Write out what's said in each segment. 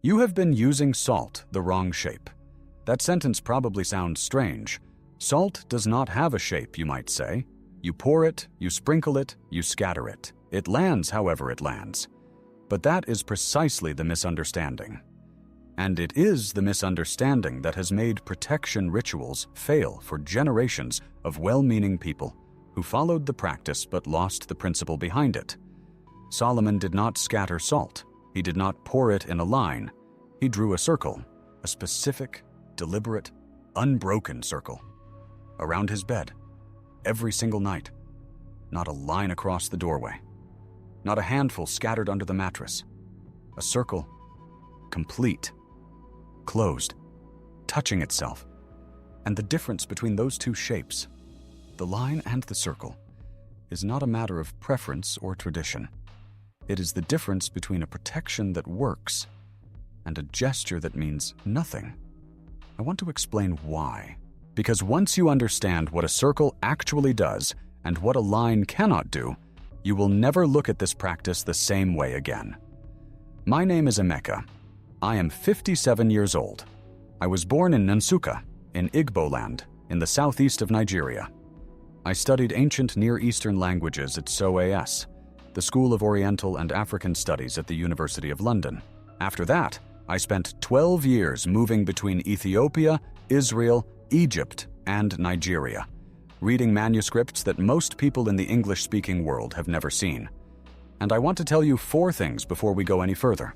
You have been using salt the wrong shape. That sentence probably sounds strange. Salt does not have a shape, you might say. You pour it, you sprinkle it, you scatter it. It lands however it lands. But that is precisely the misunderstanding. And it is the misunderstanding that has made protection rituals fail for generations of well-meaning people who followed the practice but lost the principle behind it. Solomon did not scatter salt. He did not pour it in a line. He drew a circle, a specific, deliberate, unbroken circle, around his bed, every single night. Not a line across the doorway. Not a handful scattered under the mattress. A circle, complete, closed, touching itself. And the difference between those two shapes, the line and the circle, is not a matter of preference or tradition. It is the difference between a protection that works and a gesture that means nothing. I want to explain why. Because once you understand what a circle actually does and what a line cannot do, you will never look at this practice the same way again. My name is Emeka. I am 57 years old. I was born in Nsukka, in Igbo land, in the southeast of Nigeria. I studied ancient Near Eastern languages at SOAS, the School of Oriental and African Studies at the University of London. After that, I spent 12 years moving between Ethiopia, Israel, Egypt, and Nigeria, reading manuscripts that most people in the English-speaking world have never seen. And I want to tell you 4 things before we go any further.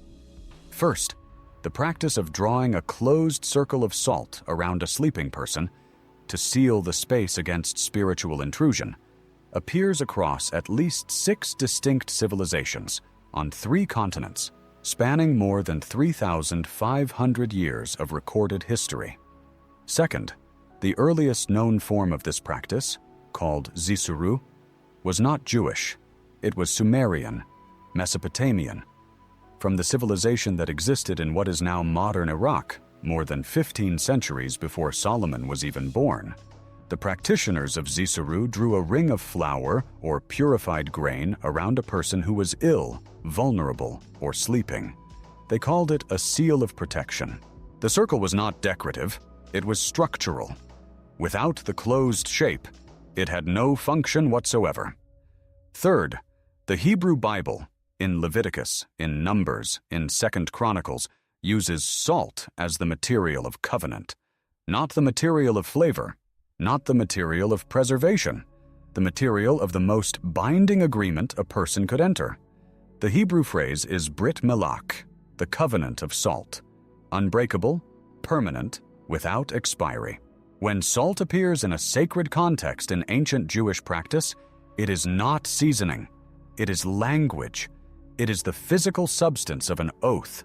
First, the practice of drawing a closed circle of salt around a sleeping person to seal the space against spiritual intrusion appears across at least 6 distinct civilizations on 3 continents, spanning more than 3,500 years of recorded history. Second, the earliest known form of this practice, called Zisuru, was not Jewish. It was Sumerian, Mesopotamian, from the civilization that existed in what is now modern Iraq, more than 15 centuries before Solomon was even born. The practitioners of Zisuru drew a ring of flour or purified grain around a person who was ill, vulnerable, or sleeping. They called it a seal of protection. The circle was not decorative, it was structural. Without the closed shape, it had no function whatsoever. Third, the Hebrew Bible, in Leviticus, in Numbers, in 2 Chronicles, uses salt as the material of covenant, not the material of flavor, not the material of preservation, the material of the most binding agreement a person could enter. The Hebrew phrase is brit melach, the covenant of salt, unbreakable, permanent, without expiry. When salt appears in a sacred context in ancient Jewish practice, it is not seasoning, it is language, it is the physical substance of an oath.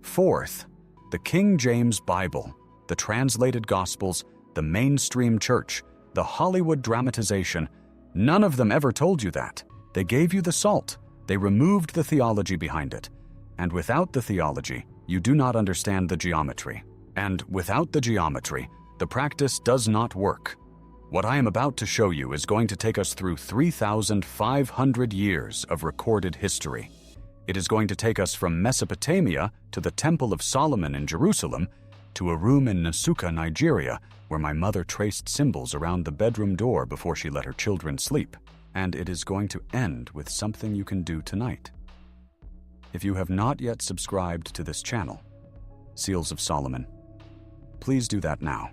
Fourth, the King James Bible, the translated Gospels, the mainstream church, the Hollywood dramatization, none of them ever told you that. They gave you the salt. They removed the theology behind it. And without the theology, you do not understand the geometry. And without the geometry, the practice does not work. What I am about to show you is going to take us through 3,500 years of recorded history. It is going to take us from Mesopotamia to the Temple of Solomon in Jerusalem to a room in Nsukka, Nigeria, where my mother traced symbols around the bedroom door before she let her children sleep. And it is going to end with something you can do tonight. If you have not yet subscribed to this channel, Seals of Solomon, please do that now.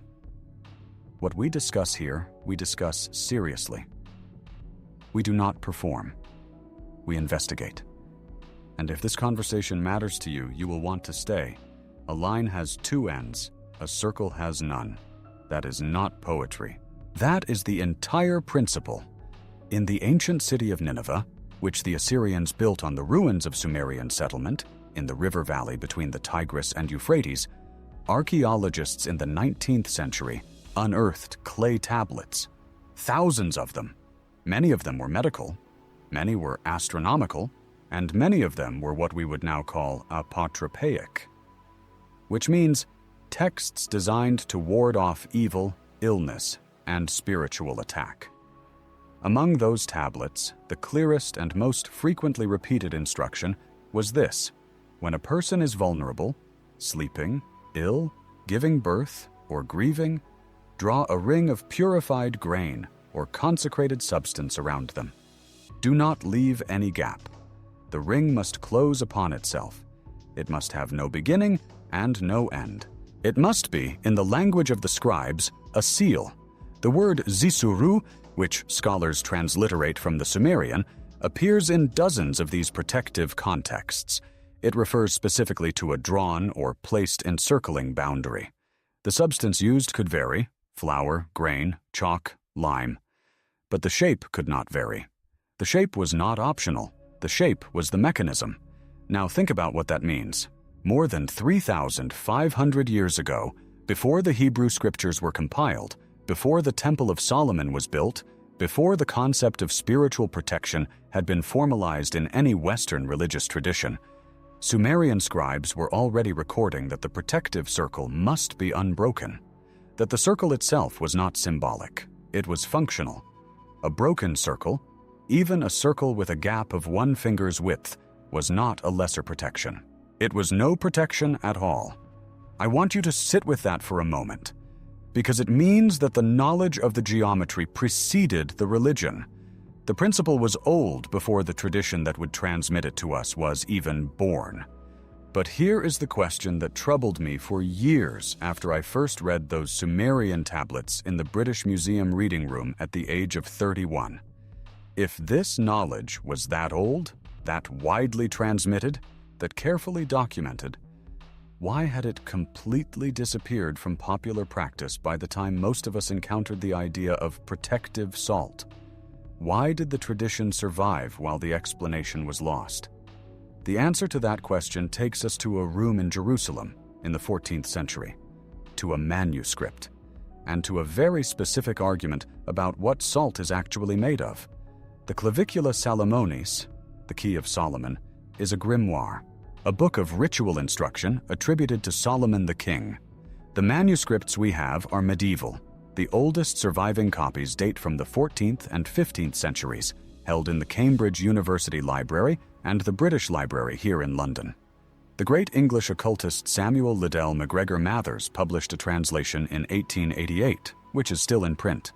What we discuss here, we discuss seriously. We do not perform. We investigate. And if this conversation matters to you, you will want to stay. A line has 2 ends, a circle has none. That is not poetry. That is the entire principle. In the ancient city of Nineveh, which the Assyrians built on the ruins of Sumerian settlement, in the river valley between the Tigris and Euphrates, archaeologists in the 19th century unearthed clay tablets, thousands of them. Many of them were medical, many were astronomical, and many of them were what we would now call apotropaic, which means texts designed to ward off evil, illness, and spiritual attack. Among those tablets, the clearest and most frequently repeated instruction was this: When a person is vulnerable, sleeping, ill, giving birth, or grieving, draw a ring of purified grain or consecrated substance around them. Do not leave any gap. The ring must close upon itself. It must have no beginning and no end. It must be, in the language of the scribes, a seal. The word zisuru, which scholars transliterate from the Sumerian, appears in dozens of these protective contexts. It refers specifically to a drawn or placed encircling boundary. The substance used could vary: flour, grain, chalk, lime. But the shape could not vary. The shape was not optional. The shape was the mechanism. Now think about what that means. More than 3,500 years ago, before the Hebrew Scriptures were compiled, before the Temple of Solomon was built, before the concept of spiritual protection had been formalized in any Western religious tradition, Sumerian scribes were already recording that the protective circle must be unbroken, that the circle itself was not symbolic, it was functional. A broken circle, even a circle with a gap of 1 finger's width, was not a lesser protection. It was no protection at all. I want you to sit with that for a moment, because it means that the knowledge of the geometry preceded the religion. The principle was old before the tradition that would transmit it to us was even born. But here is the question that troubled me for years after I first read those Sumerian tablets in the British Museum reading room at the age of 31. If this knowledge was that old, that widely transmitted, that carefully documented, why had it completely disappeared from popular practice by the time most of us encountered the idea of protective salt? Why did the tradition survive while the explanation was lost? The answer to that question takes us to a room in Jerusalem in the 14th century, to a manuscript, and to a very specific argument about what salt is actually made of. The Clavicula Salomonis, the Key of Solomon, is a grimoire, a book of ritual instruction attributed to Solomon the king. The manuscripts we have are medieval. The oldest surviving copies date from the 14th and 15th centuries, held in the Cambridge University Library and the British Library here in London. The great English occultist Samuel Liddell MacGregor Mathers published a translation in 1888, which is still in print.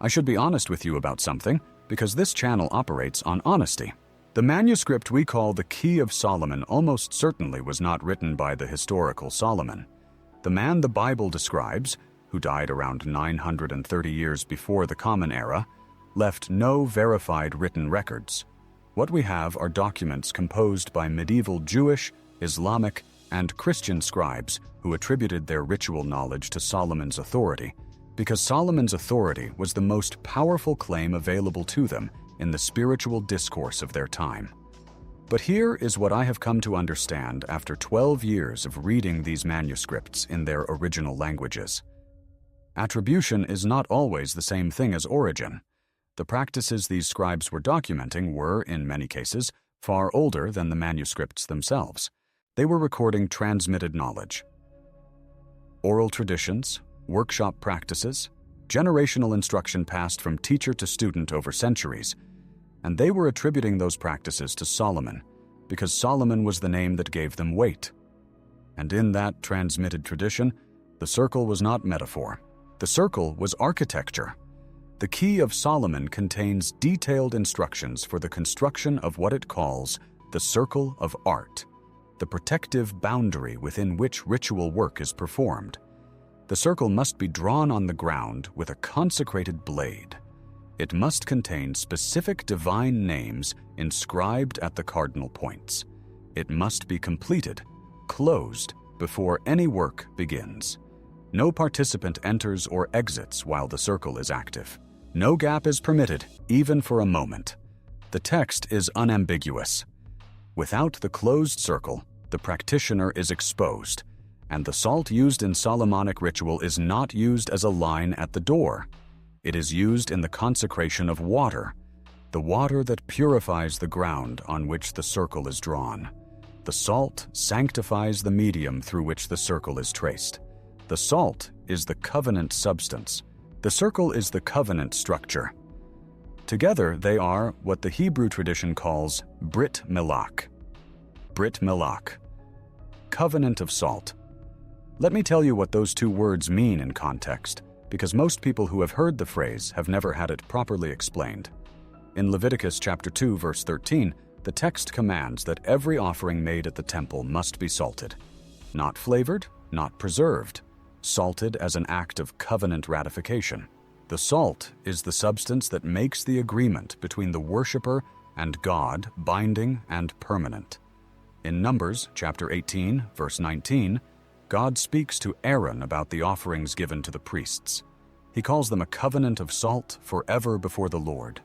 I should be honest with you about something, because this channel operates on honesty. The manuscript we call the Key of Solomon almost certainly was not written by the historical Solomon. The man the Bible describes, who died around 930 years before the Common Era, left no verified written records. What we have are documents composed by medieval Jewish, Islamic, and Christian scribes who attributed their ritual knowledge to Solomon's authority, because Solomon's authority was the most powerful claim available to them in the spiritual discourse of their time. But here is what I have come to understand after 12 years of reading these manuscripts in their original languages. Attribution is not always the same thing as origin. The practices these scribes were documenting were, in many cases, far older than the manuscripts themselves. They were recording transmitted knowledge. Oral traditions, workshop practices, generational instruction passed from teacher to student over centuries, and they were attributing those practices to Solomon, because Solomon was the name that gave them weight. And in that transmitted tradition, the circle was not metaphor. The circle was architecture. The Key of Solomon contains detailed instructions for the construction of what it calls the circle of art, the protective boundary within which ritual work is performed. The circle must be drawn on the ground with a consecrated blade. It must contain specific divine names inscribed at the cardinal points. It must be completed, closed, before any work begins. No participant enters or exits while the circle is active. No gap is permitted, even for a moment. The text is unambiguous. Without the closed circle, the practitioner is exposed, and the salt used in Solomonic ritual is not used as a line at the door. It is used in the consecration of water, the water that purifies the ground on which the circle is drawn. The salt sanctifies the medium through which the circle is traced. The salt is the covenant substance. The circle is the covenant structure. Together, they are what the Hebrew tradition calls brit melach. Brit melach, covenant of salt. Let me tell you what those two words mean in context, because most people who have heard the phrase have never had it properly explained. In Leviticus chapter 2, verse 13, the text commands that every offering made at the temple must be salted. Not flavored, not preserved. Salted as an act of covenant ratification. The salt is the substance that makes the agreement between the worshiper and God binding and permanent. In Numbers chapter 18, verse 19, God speaks to Aaron about the offerings given to the priests. He calls them a covenant of salt forever before the Lord.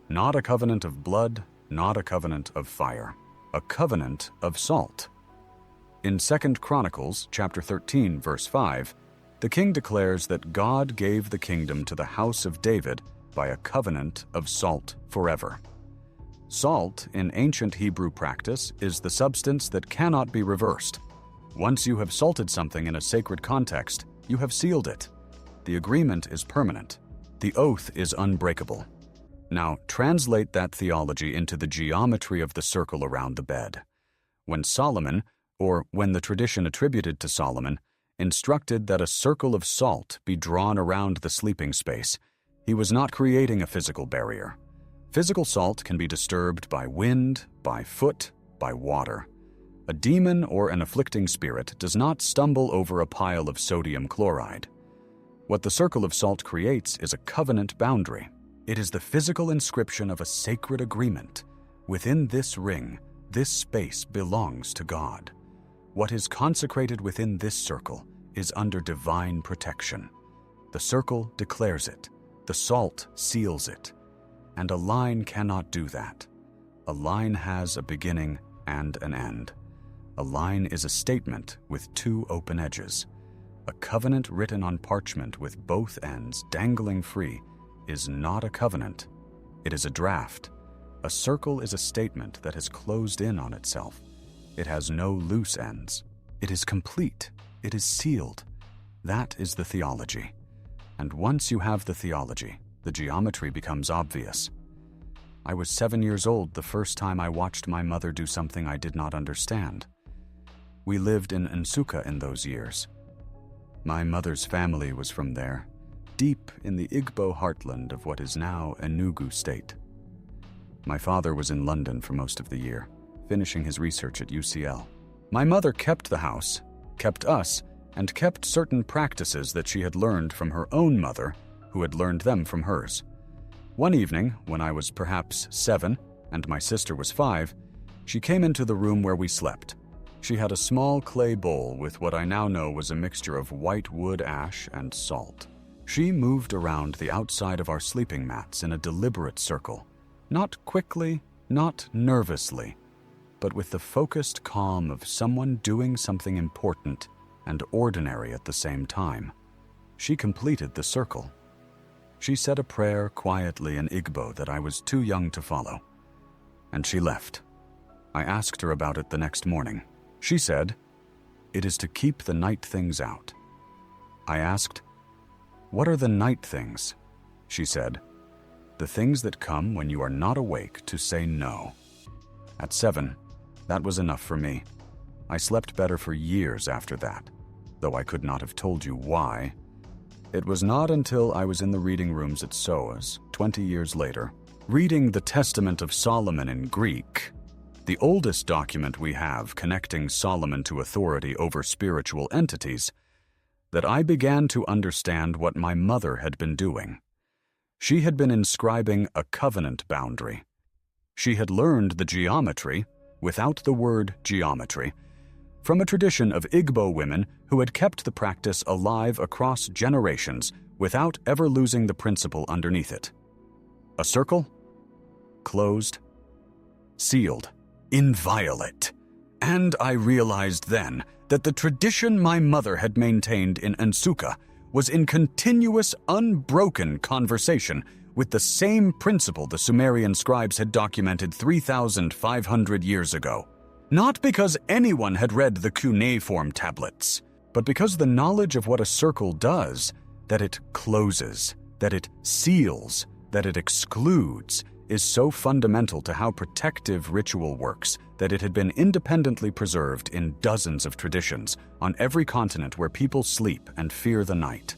Not a covenant of blood, not a covenant of fire. A covenant of salt. In 2 Chronicles chapter 13, verse 5, the king declares that God gave the kingdom to the house of David by a covenant of salt forever. Salt, in ancient Hebrew practice, is the substance that cannot be reversed. Once you have salted something in a sacred context, you have sealed it. The agreement is permanent. The oath is unbreakable. Now, translate that theology into the geometry of the circle around the bed. When Solomon, or when the tradition attributed to Solomon, instructed that a circle of salt be drawn around the sleeping space, he was not creating a physical barrier. Physical salt can be disturbed by wind, by foot, by water. A demon or an afflicting spirit does not stumble over a pile of sodium chloride. What the circle of salt creates is a covenant boundary. It is the physical inscription of a sacred agreement. Within this ring, this space belongs to God. What is consecrated within this circle is under divine protection. The circle declares it. The salt seals it. And a line cannot do that. A line has a beginning and an end. A line is a statement with two open edges. A covenant written on parchment with both ends dangling free is not a covenant. It is a draft. A circle is a statement that has closed in on itself. It has no loose ends. It is complete. It is sealed. That is the theology. And once you have the theology, the geometry becomes obvious. I was 7 years old the first time I watched my mother do something I did not understand. We lived in Nsukka in those years. My mother's family was from there, deep in the Igbo heartland of what is now Enugu State. My father was in London for most of the year, finishing his research at UCL. My mother kept the house, kept us, and kept certain practices that she had learned from her own mother, who had learned them from hers. One evening, when I was perhaps 7 and my sister was 5, she came into the room where we slept. She had a small clay bowl with what I now know was a mixture of white wood ash and salt. She moved around the outside of our sleeping mats in a deliberate circle, not quickly, not nervously, but with the focused calm of someone doing something important and ordinary at the same time. She completed the circle. She said a prayer quietly in Igbo that I was too young to follow, and she left. I asked her about it the next morning. She said, "It is to keep the night things out." I asked, "What are the night things?" She said, "The things that come when you are not awake to say no." At 7, that was enough for me. I slept better for years after that, though I could not have told you why. It was not until I was in the reading rooms at SOAS, 20 years later, reading the Testament of Solomon in Greek, the oldest document we have connecting Solomon to authority over spiritual entities, that I began to understand what my mother had been doing. She had been inscribing a covenant boundary. She had learned the geometry, without the word geometry, from a tradition of Igbo women who had kept the practice alive across generations without ever losing the principle underneath it. A circle, closed, sealed, inviolate. And I realized then that the tradition my mother had maintained in Nsukka was in continuous, unbroken conversation with the same principle the Sumerian scribes had documented 3,500 years ago. Not because anyone had read the cuneiform tablets, but because the knowledge of what a circle does, that it closes, that it seals, that it excludes, is so fundamental to how protective ritual works that it had been independently preserved in dozens of traditions on every continent where people sleep and fear the night.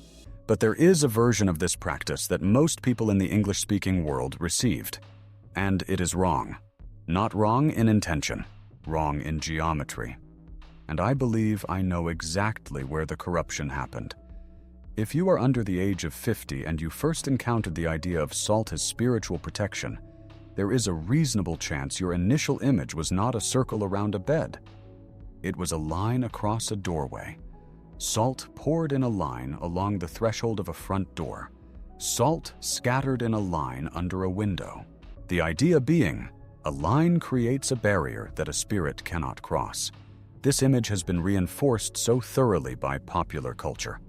But there is a version of this practice that most people in the English-speaking world received. And it is wrong. Not wrong in intention, wrong in geometry. And I believe I know exactly where the corruption happened. If you are under the age of 50 and you first encountered the idea of salt as spiritual protection, there is a reasonable chance your initial image was not a circle around a bed. It was a line across a doorway. Salt poured in a line along the threshold of a front door. Salt scattered in a line under a window. The idea being, a line creates a barrier that a spirit cannot cross. This image has been reinforced so thoroughly by popular culture,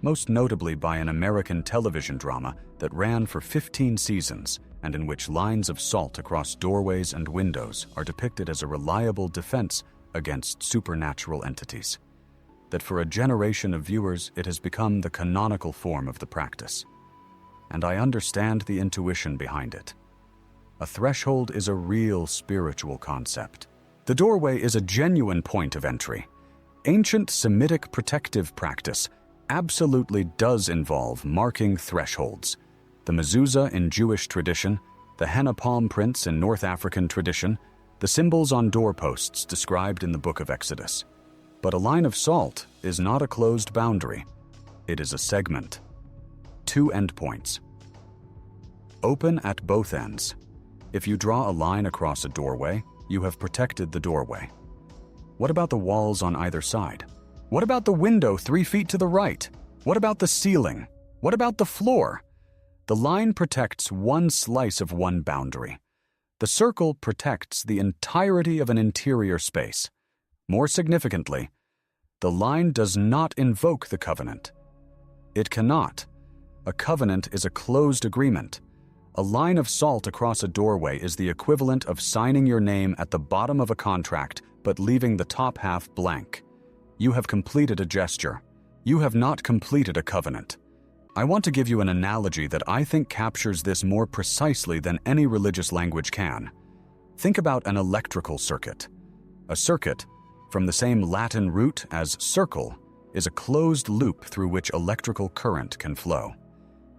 most notably by an American television drama that ran for 15 seasons and in which lines of salt across doorways and windows are depicted as a reliable defense against supernatural entities, that for a generation of viewers it has become the canonical form of the practice. And I understand the intuition behind it. A threshold is a real spiritual concept. The doorway is a genuine point of entry. Ancient Semitic protective practice absolutely does involve marking thresholds. The mezuzah in Jewish tradition, the henna palm prints in North African tradition, the symbols on doorposts described in the Book of Exodus. But a line of salt is not a closed boundary. It is a segment. 2 endpoints. Open at both ends. If you draw a line across a doorway, you have protected the doorway. What about the walls on either side? What about the window 3 feet to the right? What about the ceiling? What about the floor? The line protects one slice of one boundary. The circle protects the entirety of an interior space. More significantly, the line does not invoke the covenant. It cannot. A covenant is a closed agreement. A line of salt across a doorway is the equivalent of signing your name at the bottom of a contract but leaving the top half blank. You have completed a gesture. You have not completed a covenant. I want to give you an analogy that I think captures this more precisely than any religious language can. Think about an electrical circuit. A circuit, from the same Latin root as circle, is a closed loop through which electrical current can flow.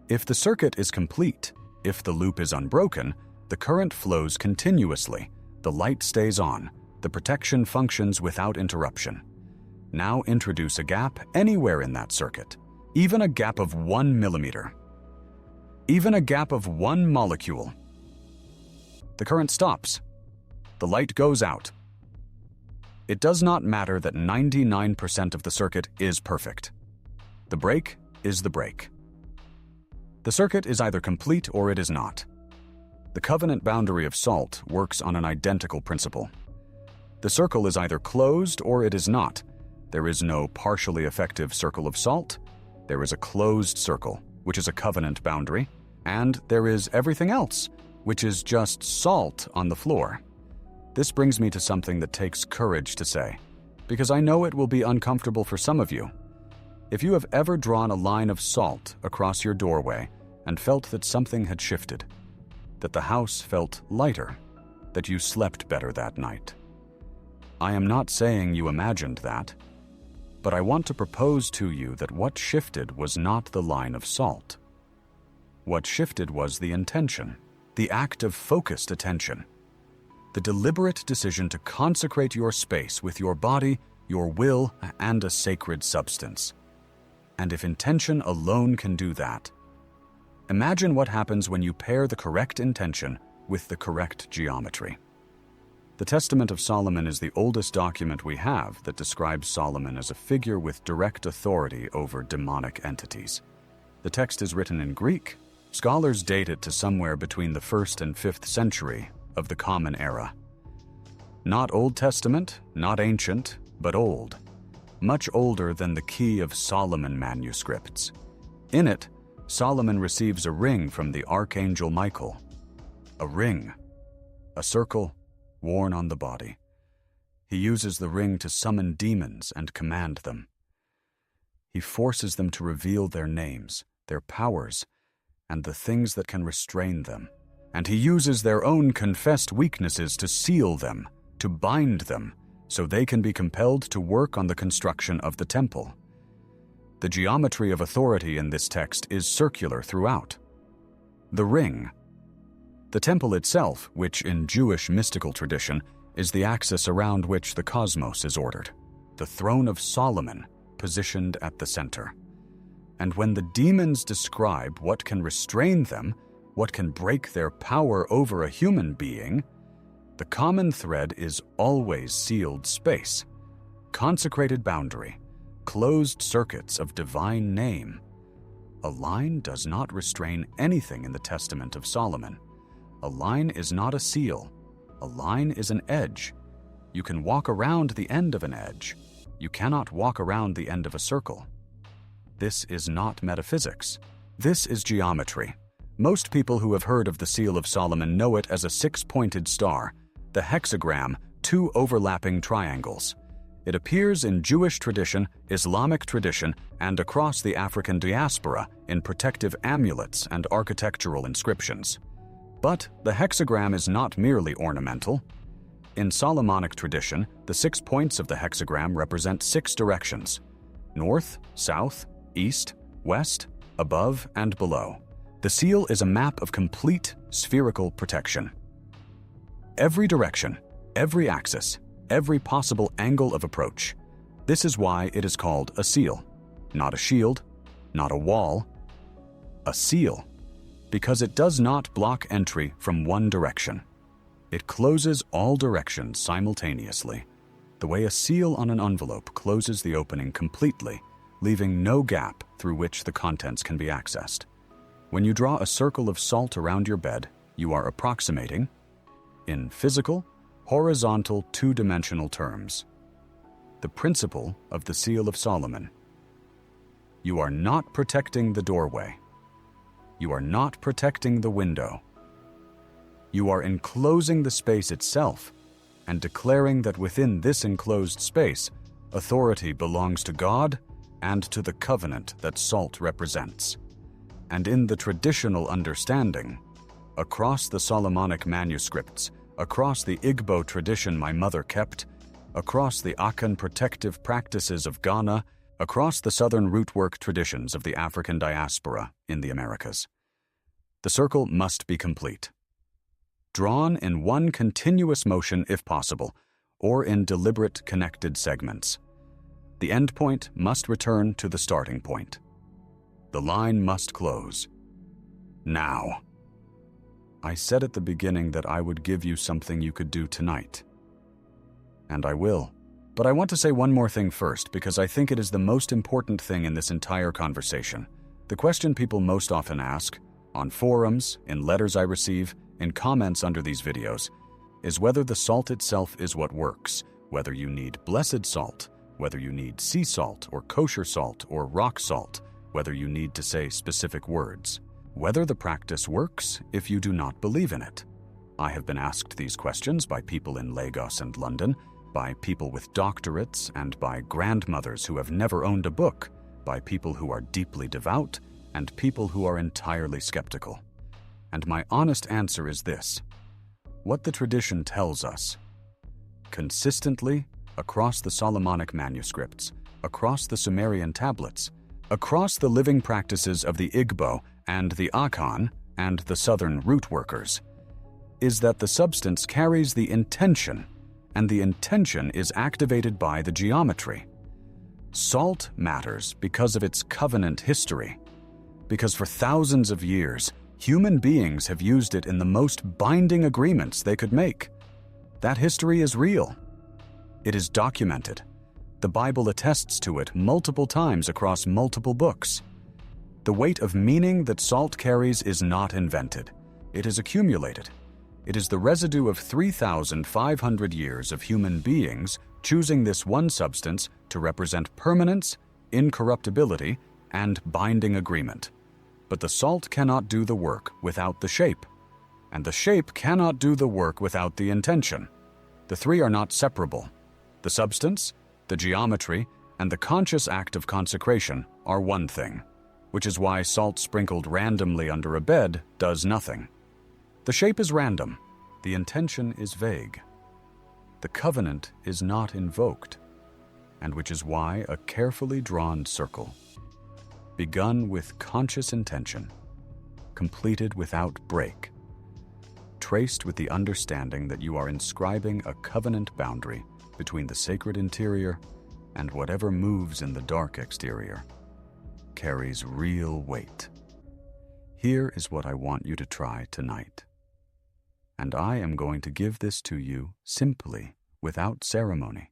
If the circuit is complete, if the loop is unbroken, the current flows continuously, the light stays on, the protection functions without interruption. Now introduce a gap anywhere in that circuit, even a gap of 1 millimeter, even a gap of 1 molecule. The current stops. The light goes out. It does not matter that 99% of the circuit is perfect. The break is the break. The circuit is either complete or it is not. The covenant boundary of salt works on an identical principle. The circle is either closed or it is not. There is no partially effective circle of salt. There is a closed circle, which is a covenant boundary, and there is everything else, which is just salt on the floor. This brings me to something that takes courage to say, because I know it will be uncomfortable for some of you. If you have ever drawn a line of salt across your doorway and felt that something had shifted, that the house felt lighter, that you slept better that night. I am not saying you imagined that, but I want to propose to you that what shifted was not the line of salt. What shifted was the intention, the act of focused attention, the deliberate decision to consecrate your space with your body, your will, and a sacred substance. And if intention alone can do that, imagine what happens when you pair the correct intention with the correct geometry. The Testament of Solomon is the oldest document we have that describes Solomon as a figure with direct authority over demonic entities. The text is written in Greek. Scholars date it to somewhere between the 1st and 5th century of the Common Era. Not Old Testament, not ancient, but old. Much older than the Key of Solomon manuscripts. In it, Solomon receives a ring from the Archangel Michael. A ring, a circle, worn on the body. He uses the ring to summon demons and command them. He forces them to reveal their names, their powers, and the things that can restrain them. and he uses their own confessed weaknesses to seal them, to bind them, so they can be compelled to work on the construction of the temple. The geometry of authority in this text is circular throughout. The ring. The temple itself, which in Jewish mystical tradition is the axis around which the cosmos is ordered. The throne of Solomon, positioned at the center. And when the demons describe what can restrain them, what can break their power over a human being, the common thread is always sealed space, consecrated boundary, closed circuits of divine name. A line does not restrain anything in the Testament of Solomon. A line is not a seal. A line is an edge. You can walk around the end of an edge. You cannot walk around the end of a circle. This is not metaphysics. This is geometry. Most people who have heard of the Seal of Solomon know it as a six-pointed star, the hexagram, two overlapping triangles. It appears in Jewish tradition, Islamic tradition, and across the African diaspora in protective amulets and architectural inscriptions. But the hexagram is not merely ornamental. In Solomonic tradition, the 6 points of the hexagram represent 6 directions: north, south, east, west, above, and below. The seal is a map of complete spherical protection. Every direction, every axis, every possible angle of approach. This is why it is called a seal. Not a shield, not a wall, a seal. Because it does not block entry from one direction. It closes all directions simultaneously, the way a seal on an envelope closes the opening completely, leaving no gap through which the contents can be accessed. When you draw a circle of salt around your bed, you are approximating, in physical, horizontal, two-dimensional terms, the principle of the Seal of Solomon. You are not protecting the doorway. You are not protecting the window. You are enclosing the space itself and declaring that within this enclosed space, authority belongs to God and to the covenant that salt represents. And in the traditional understanding, across the Solomonic manuscripts, across the Igbo tradition my mother kept, across the Akan protective practices of Ghana, across the southern rootwork traditions of the African diaspora in the Americas, the circle must be complete. Drawn in one continuous motion if possible, or in deliberate connected segments. The endpoint must return to the starting point. The line must close. Now. I said at the beginning that I would give you something you could do tonight. And I will. But I want to say one more thing first, because I think it is the most important thing in this entire conversation. The question people most often ask, on forums, in letters I receive, in comments under these videos, is whether the salt itself is what works, whether you need blessed salt, whether you need sea salt or kosher salt or rock salt, whether you need to say specific words, whether the practice works if you do not believe in it. I have been asked these questions by people in Lagos and London, by people with doctorates, and by grandmothers who have never owned a book, by people who are deeply devout, and people who are entirely skeptical. And my honest answer is this: what the tradition tells us, consistently, across the Solomonic manuscripts, across the Sumerian tablets, across the living practices of the Igbo and the Akan and the southern root workers, is that the substance carries the intention, and the intention is activated by the geometry. Salt matters because of its covenant history, because for thousands of years, human beings have used it in the most binding agreements they could make. That history is real. It is documented. The Bible attests to it multiple times across multiple books. The weight of meaning that salt carries is not invented. It is accumulated. It is the residue of 3,500 years of human beings choosing this one substance to represent permanence, incorruptibility, and binding agreement. But the salt cannot do the work without the shape, and the shape cannot do the work without the intention. The three are not separable. The substance, the geometry, and the conscious act of consecration are one thing, which is why salt sprinkled randomly under a bed does nothing. The shape is random. The intention is vague. The covenant is not invoked, and which is why a carefully drawn circle, begun with conscious intention, completed without break, traced with the understanding that you are inscribing a covenant boundary between the sacred interior and whatever moves in the dark exterior, carries real weight. Here is what I want you to try tonight. And I am going to give this to you simply, without ceremony,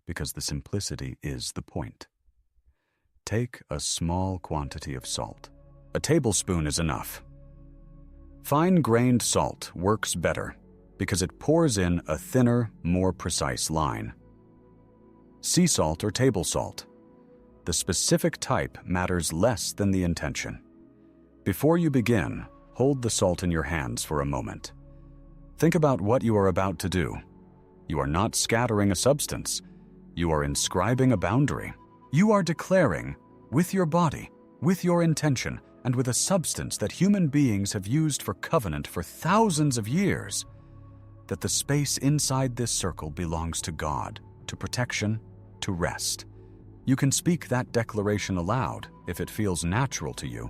because the simplicity is the point. Take a small quantity of salt. A tablespoon is enough. Fine-grained salt works better because it pours in a thinner, more precise line. Sea salt or table salt. The specific type matters less than the intention. Before you begin, hold the salt in your hands for a moment. Think about what you are about to do. You are not scattering a substance. You are inscribing a boundary. You are declaring, with your body, with your intention, and with a substance that human beings have used for covenant for thousands of years, that the space inside this circle belongs to God, to protection, to rest. You can speak that declaration aloud if it feels natural to you.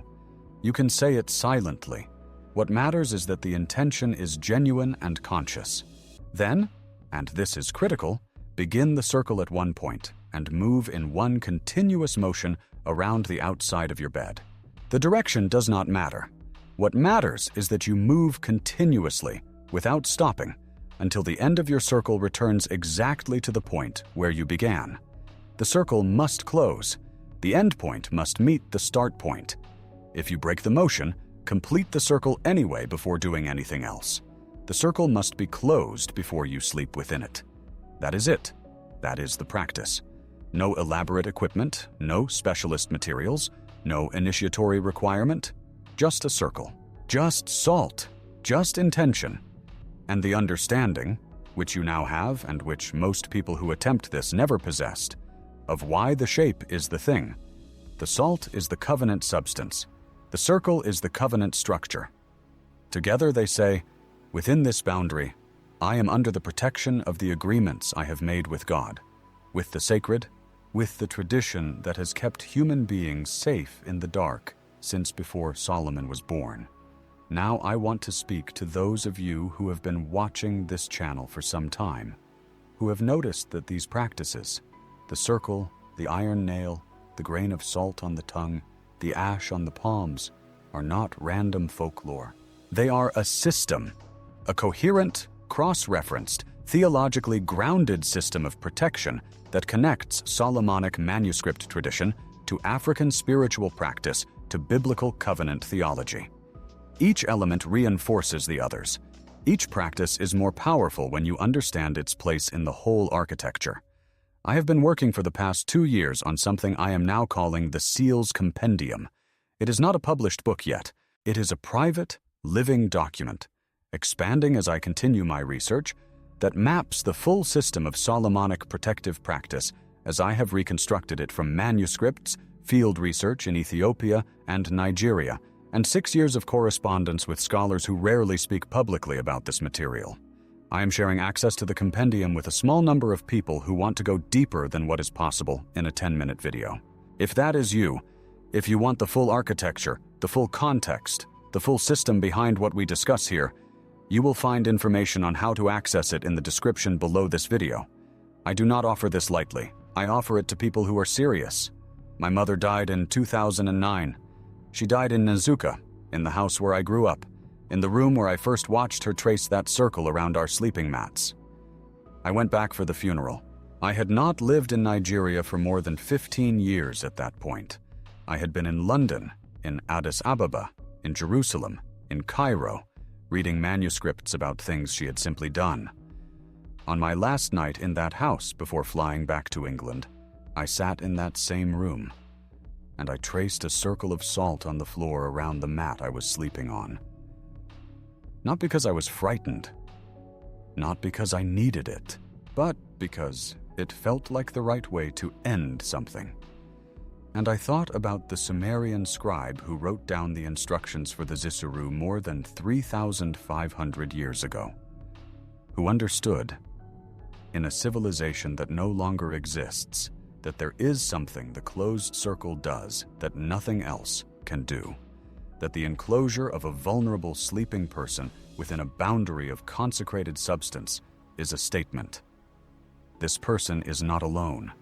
You can say it silently. What matters is that the intention is genuine and conscious. Then, and this is critical, begin the circle at one point and move in one continuous motion around the outside of your bed. The direction does not matter. What matters is that you move continuously, without stopping, until the end of your circle returns exactly to the point where you began. The circle must close. The end point must meet the start point. If you break the motion, complete the circle anyway before doing anything else. The circle must be closed before you sleep within it. That is it. That is the practice. No elaborate equipment, no specialist materials, no initiatory requirement, just a circle, just salt, just intention, and the understanding, which you now have and which most people who attempt this never possessed, of why the shape is the thing. The salt is the covenant substance. The circle is the covenant structure. Together they say, within this boundary, I am under the protection of the agreements I have made with God, with the sacred, with the tradition that has kept human beings safe in the dark since before Solomon was born. Now I want to speak to those of you who have been watching this channel for some time, who have noticed that these practices, the circle, the iron nail, the grain of salt on the tongue, the ash on the palms, are not random folklore. They are a system, a coherent, cross-referenced, theologically grounded system of protection that connects Solomonic manuscript tradition to African spiritual practice to biblical covenant theology. Each element reinforces the others. Each practice is more powerful when you understand its place in the whole architecture. I have been working for the past 2 years on something I am now calling the Seals Compendium. It is not a published book yet. It is a private, living document, expanding as I continue my research, that maps the full system of Solomonic protective practice as I have reconstructed it from manuscripts, field research in Ethiopia and Nigeria, and 6 years of correspondence with scholars who rarely speak publicly about this material. I am sharing access to the compendium with a small number of people who want to go deeper than what is possible in a 10-minute video. If that is you, if you want the full architecture, the full context, the full system behind what we discuss here, you will find information on how to access it in the description below this video. I do not offer this lightly. I offer it to people who are serious. My mother died in 2009. She died in Nazuka, in the house where I grew up, in the room where I first watched her trace that circle around our sleeping mats. I went back for the funeral. I had not lived in Nigeria for more than 15 years at that point. I had been in London, in Addis Ababa, in Jerusalem, in Cairo, reading manuscripts about things she had simply done. On my last night in that house before flying back to England, I sat in that same room, and I traced a circle of salt on the floor around the mat I was sleeping on. Not because I was frightened, not because I needed it, but because it felt like the right way to end something. And I thought about the Sumerian scribe who wrote down the instructions for the Zissuru more than 3,500 years ago, who understood, in a civilization that no longer exists, that there is something the closed circle does that nothing else can do, that the enclosure of a vulnerable sleeping person within a boundary of consecrated substance is a statement. This person is not alone.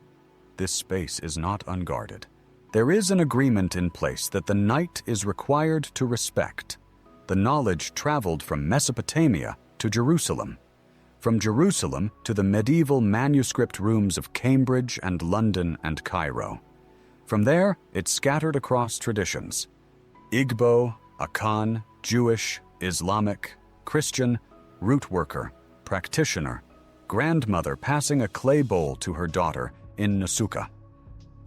This space is not unguarded. There is an agreement in place that the night is required to respect. The knowledge traveled from Mesopotamia to Jerusalem, from Jerusalem to the medieval manuscript rooms of Cambridge and London and Cairo. From there, it scattered across traditions: Igbo, Akan, Jewish, Islamic, Christian, root worker, practitioner, grandmother passing a clay bowl to her daughter in Nasuka.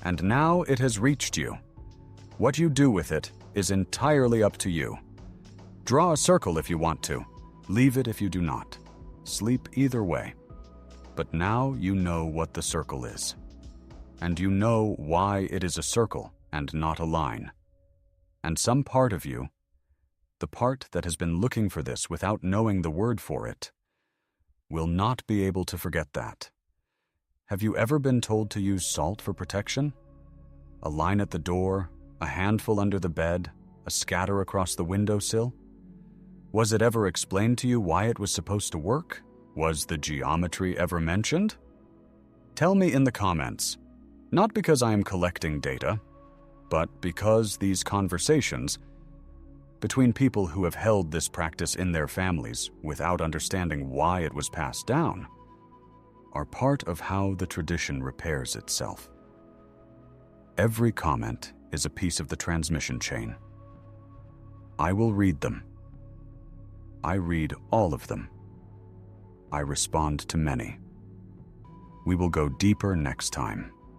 And now it has reached you. What you do with it is entirely up to you. Draw a circle if you want to. Leave it if you do not. Sleep either way. But now you know what the circle is. And you know why it is a circle and not a line. And some part of you, the part that has been looking for this without knowing the word for it, will not be able to forget that. Have you ever been told to use salt for protection? A line at the door, a handful under the bed, a scatter across the windowsill? Was it ever explained to you why it was supposed to work? Was the geometry ever mentioned? Tell me in the comments, not because I am collecting data, but because these conversations between people who have held this practice in their families without understanding why it was passed down are part of how the tradition repairs itself. Every comment is a piece of the transmission chain. I will read them. I read all of them. I respond to many. We will go deeper next time.